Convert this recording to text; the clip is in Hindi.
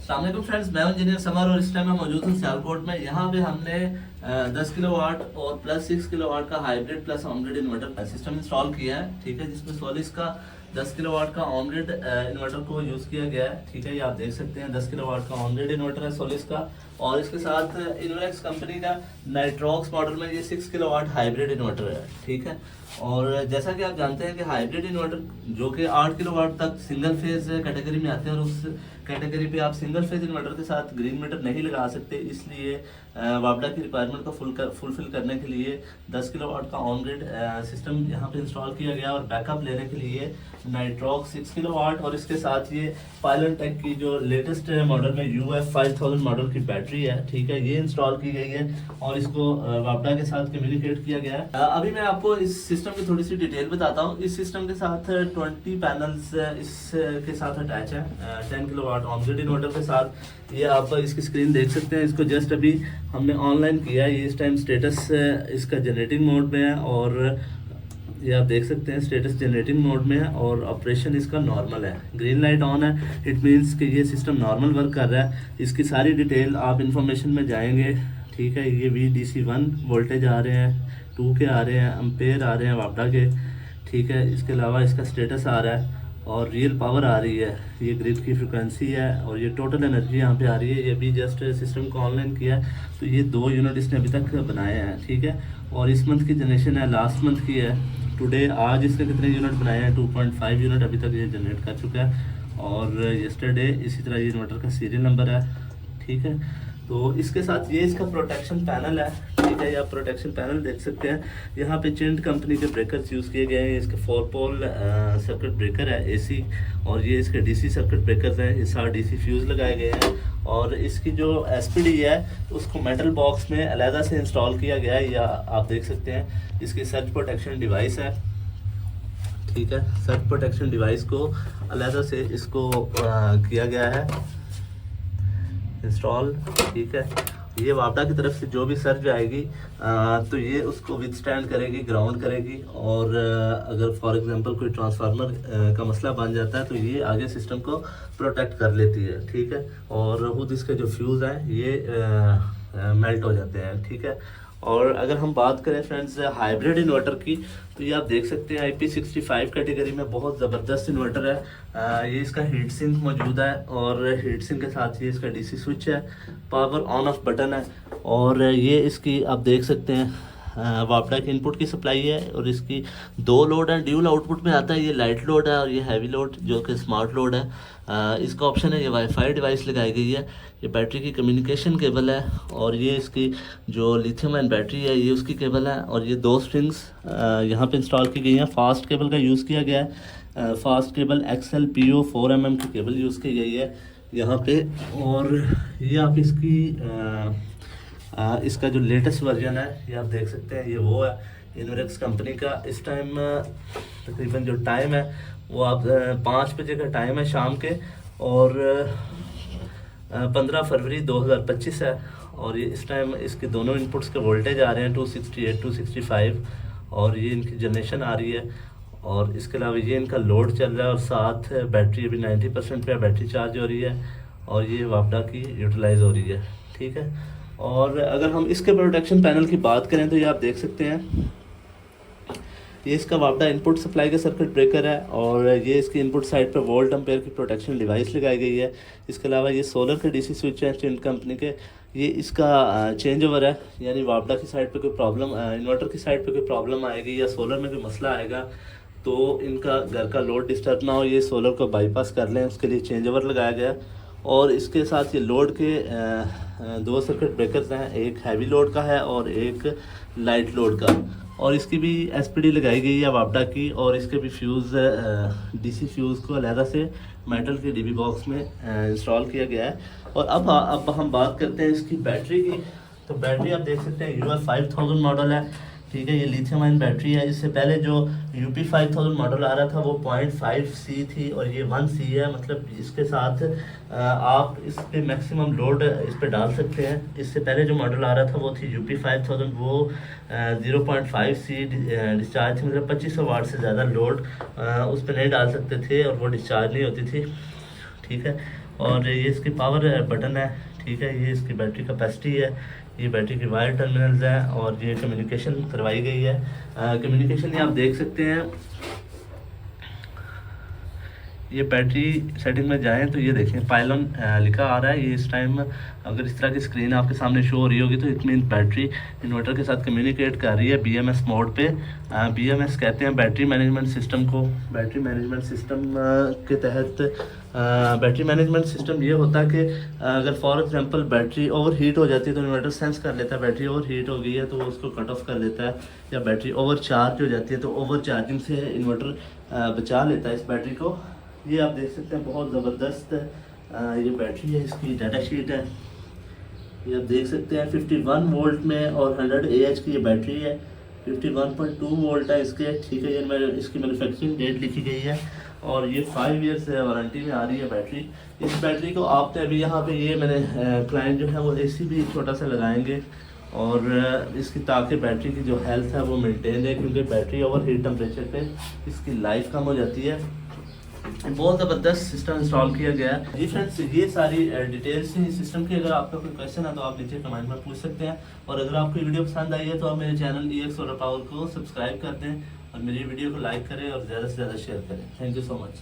अस्सलाम फ्रेंड्स, मैं इंजीनियर समर और इस टाइम मैं मौजूद हूँ सियालकोट में। यहाँ पे हमने 10 किलोवाट और प्लस 6 किलोवाट का hybrid plus on grid inverter system install किया है। ठीक है, जिसमें सोलिस का 10 किलोवाट का ऑमग्रिड इन्वर्टर को यूज़ किया गया है। ठीक है, ये आप देख सकते हैं 10 किलोवाट का ऑमग्रिड इन्वर्टर है सोलिस का। और इसके साथ इन्वेक्स कंपनी का नाइट्रॉक्स मॉडल में ये 6 किलोवाट हाइब्रिड इन्वर्टर है। ठीक है, और जैसा कि आप जानते हैं कि हाइब्रिड इन्वर्टर जो कि 8 किलोवाट तक सिंगल फेज कैटेगरी में आते हैं, और उस कैटेगरी पे आप सिंगल फेज इन्वर्टर के साथ ग्रीन मीटर नहीं लगा सकते। इसलिए वापडा की रिक्वायरमेंट को फुलफिल करने के लिए 10 किलोवाट का ऑन ग्रिड सिस्टम यहाँ पे इंस्टॉल किया गया, और बैकअप लेने के लिए नाइट्रॉक्स 6 किलोवाट और इसके साथ ये पायलन टेक की जो लेटेस्ट मॉडल में UF 5000 मॉडल की बैटरी है। ठीक है, ये इंस्टॉल की गई है और इसको वापडा के साथ कम्युनिकेट किया गया है। अभी मैं आपको इस सिस्टम की थोड़ी सी डिटेल बताता हूँ। इस सिस्टम के साथ 20 पैनल्स इसके साथ अटैच है 10 किलोवाट ऑन ग्रिड इन्वर्टर के साथ। ये आप इसकी स्क्रीन देख सकते हैं, इसको जस्ट अभी हमने ऑनलाइन किया है। ये इस टाइम स्टेटस इसका जनरेटिंग मोड में है, और ये आप देख सकते हैं स्टेटस जनरेटिंग मोड में है, और ऑपरेशन इसका नॉर्मल है। ग्रीन लाइट ऑन है, इट मींस कि ये सिस्टम नॉर्मल वर्क कर रहा है। इसकी सारी डिटेल आप इंफॉर्मेशन में जाएंगे। ठीक है, ये VDC1 वोल्टेज आ रहे हैं, 2 के आ रहे हैं, एम्पेयर आ रहे हैं वापडा के। ठीक है, इसके अलावा इसका स्टेटस आ रहा है और रियल पावर आ रही है, ये ग्रिड की फ्रिक्वेंसी है, और ये टोटल एनर्जी यहाँ पे आ रही है। ये भी जस्ट सिस्टम को ऑनलाइन किया है, तो ये 2 यूनिट इसने अभी तक बनाए हैं। ठीक है, और इस मंथ की जनरेशन है, लास्ट मंथ की है। टुडे आज इसने कितने यूनिट बनाए हैं? 2.5 यूनिट अभी तक ये जनरेट कर चुका है, और यस्टरडे इसी तरह ये इन्वर्टर का सीरियल नंबर है। ठीक है, तो इसके साथ ये इसका प्रोटेक्शन पैनल है। ठीक है, ये आप प्रोटेक्शन पैनल देख सकते हैं। यहाँ पे चिंट कंपनी के ब्रेकर्स यूज़ किए गए हैं। इसके 4 पोल सर्किट ब्रेकर है AC, और ये इसके DC सर्किट ब्रेकर्स हैं। ये 7 DC फ्यूज़ लगाए गए हैं, और इसकी जो SPD है उसको मेटल बॉक्स में अलहदा से इंस्टॉल किया गया है। या आप देख सकते हैं इसकी सर्च प्रोटेक्शन डिवाइस है। ठीक है, सर्च प्रोटेक्शन डिवाइस को अलहदा से इसको किया गया है इंस्टॉल। ठीक है, ये वापडा की तरफ से जो भी सर्ज आएगी तो ये उसको विदस्टैंड करेगी, ग्राउंड करेगी, और अगर फॉर एग्जांपल कोई ट्रांसफार्मर का मसला बन जाता है तो ये आगे सिस्टम को प्रोटेक्ट कर लेती है। ठीक है, और खुद इसके जो फ्यूज़ हैं ये मेल्ट हो जाते हैं। ठीक है, और अगर हम बात करें फ्रेंड्स हाइब्रिड इन्वर्टर की, तो ये आप देख सकते हैं IP65 कैटेगरी में बहुत ज़बरदस्त इन्वर्टर है। ये इसका हीट सिंक मौजूद है, और हीट सिंक के साथ ये इसका DC स्विच है, पावर ऑन ऑफ बटन है, और ये इसकी आप देख सकते हैं वापडा की इनपुट की सप्लाई है, और इसकी 2 लोड है, ड्यूल आउटपुट में आता है। ये लाइट लोड है और ये हैवी लोड जो कि स्मार्ट लोड है। इसका ऑप्शन है, ये वाईफाई डिवाइस लगाई गई है। ये बैटरी की कम्युनिकेशन केबल है, और ये इसकी जो लिथियम आयन बैटरी है ये उसकी केबल है, और ये 2 स्ट्रिंग्स यहाँ पे इंस्टॉल की गई हैं। फास्ट केबल का यूज़ किया गया है, फास्ट केबल XLPO 4 mm की केबल यूज़ की गई है यहाँ पे। और ये आप इसका जो लेटेस्ट वर्जन है ये आप देख सकते हैं, ये वो है इन्वेक्स कंपनी का। इस टाइम तकरीबन जो टाइम है वो आप 5 बजे का टाइम है शाम के, और 15 फरवरी 2025 है। और ये इस टाइम इसके दोनों इनपुट्स के वोल्टेज आ रहे हैं 268 265, और ये इनकी जनरेशन आ रही है। और इसके अलावा ये इनका लोड चल रहा है, और साथ बैटरी अभी 90% पे बैटरी चार्ज हो रही है, और ये वापडा की यूटिलाइज हो रही है। ठीक है, और अगर हम इसके प्रोटेक्शन पैनल की बात करें तो ये आप देख सकते हैं, ये इसका वापडा इनपुट सप्लाई का सर्किट ब्रेकर है, और ये इसकी इनपुट साइड पर वोल्ट एम्पेयर की प्रोटेक्शन डिवाइस लगाई गई है। इसके अलावा ये सोलर के DC स्विच हैं चिंट कंपनी के। ये इसका चेंज ओवर है, यानी वापडा की साइड पे कोई प्रॉब्लम, इन्वर्टर की साइड पे कोई प्रॉब्लम आएगी या सोलर में कोई मसला आएगा तो इनका घर का लोड डिस्टर्ब ना हो, ये सोलर को बाईपास कर लें, उसके लिए चेंज ओवर लगाया गया। और इसके साथ ये लोड के 2 सर्किट ब्रेकर्स हैं, एक हैवी लोड का है और एक लाइट लोड का, और इसकी भी SPD लगाई गई है वापडा की, और इसके भी फ्यूज़ DC फ्यूज़ को अलहदा से मेटल के DB बॉक्स में इंस्टॉल किया गया है। और अब हम बात करते हैं इसकी बैटरी की। तो बैटरी आप देख सकते हैं UF 5000 मॉडल है। ठीक है, ये लिथियम आयन बैटरी है। इससे पहले जो UP 5000 मॉडल आ रहा था वो 0.5C थी, और ये 1C है। मतलब इसके साथ आप इस पे मैक्सिमम लोड इस पे डाल सकते हैं। इससे पहले जो मॉडल आ रहा था वो थी UP 5000, वो 0.5C डिस्चार्ज थी, मतलब 2500 वाट से ज़्यादा लोड उस पर नहीं डाल सकते थे, और वो डिस्चार्ज नहीं होती थी। ठीक है, और ये इसकी पावर बटन है, ठीक है। ये इसकी बैटरी कैपेसिटी है, ये बैटरी की वायर टर्मिनल्स है, और ये कम्युनिकेशन करवाई गई है। कम्युनिकेशन ये आप देख सकते हैं। ये बैटरी सेटिंग में जाएं तो ये देखें पाइलॉन लिखा आ रहा है। ये इस टाइम अगर इस तरह की स्क्रीन आपके सामने शो हो रही होगी तो इट मीन बैटरी इन्वर्टर के साथ कम्युनिकेट कर रही है BMS मोड पे। BMS कहते हैं बैटरी मैनेजमेंट सिस्टम को। बैटरी मैनेजमेंट सिस्टम के तहत बैटरी मैनेजमेंट सिस्टम ये होता है कि अगर for example battery over heat हो जाती है तो इन्वर्टर सेंस कर लेता है बैटरी ओवर हीट हो गई है, तो वो उसको कट ऑफ कर देता है। या बैटरी ओवर चार्ज हो जाती है तो ओवर चार्जिंग से इन्वर्टर बचा लेता है इस बैटरी को। ये आप देख सकते हैं बहुत ज़बरदस्त ये बैटरी है, इसकी डाटा शीट है। ये आप देख सकते हैं 51 वोल्ट में और 100 AH की ये बैटरी है। 51.2 वोल्ट है इसके, ठीक है। ये इसकी मैन्युफैक्चरिंग डेट लिखी गई है और ये 5 ईयर्स वारंटी में आ रही है बैटरी। इस बैटरी को आपने अभी यहाँ पे ये मैंने क्लाइंट जो है वो AC भी छोटा सा लगाएंगे और इसकी ताकि बैटरी की जो हेल्थ है वो मेंटेन है, क्योंकि बैटरी ओवर हीट टेम्परेचर पे इसकी लाइफ कम हो जाती है। बहुत ज़बरदस्त सिस्टम इंस्टॉल किया गया है जी फ्रेंड्स। ये सारी डिटेल्स हैं सिस्टम की। अगर आपका कोई क्वेश्चन है तो आप नीचे कमेंट में पूछ सकते हैं, और अगर आपको वीडियो पसंद आई है तो आप मेरे चैनल EX सोलर पावर को सब्सक्राइब कर दें और मेरी वीडियो को लाइक करें और ज़्यादा से ज़्यादा शेयर करें। Thank you so much.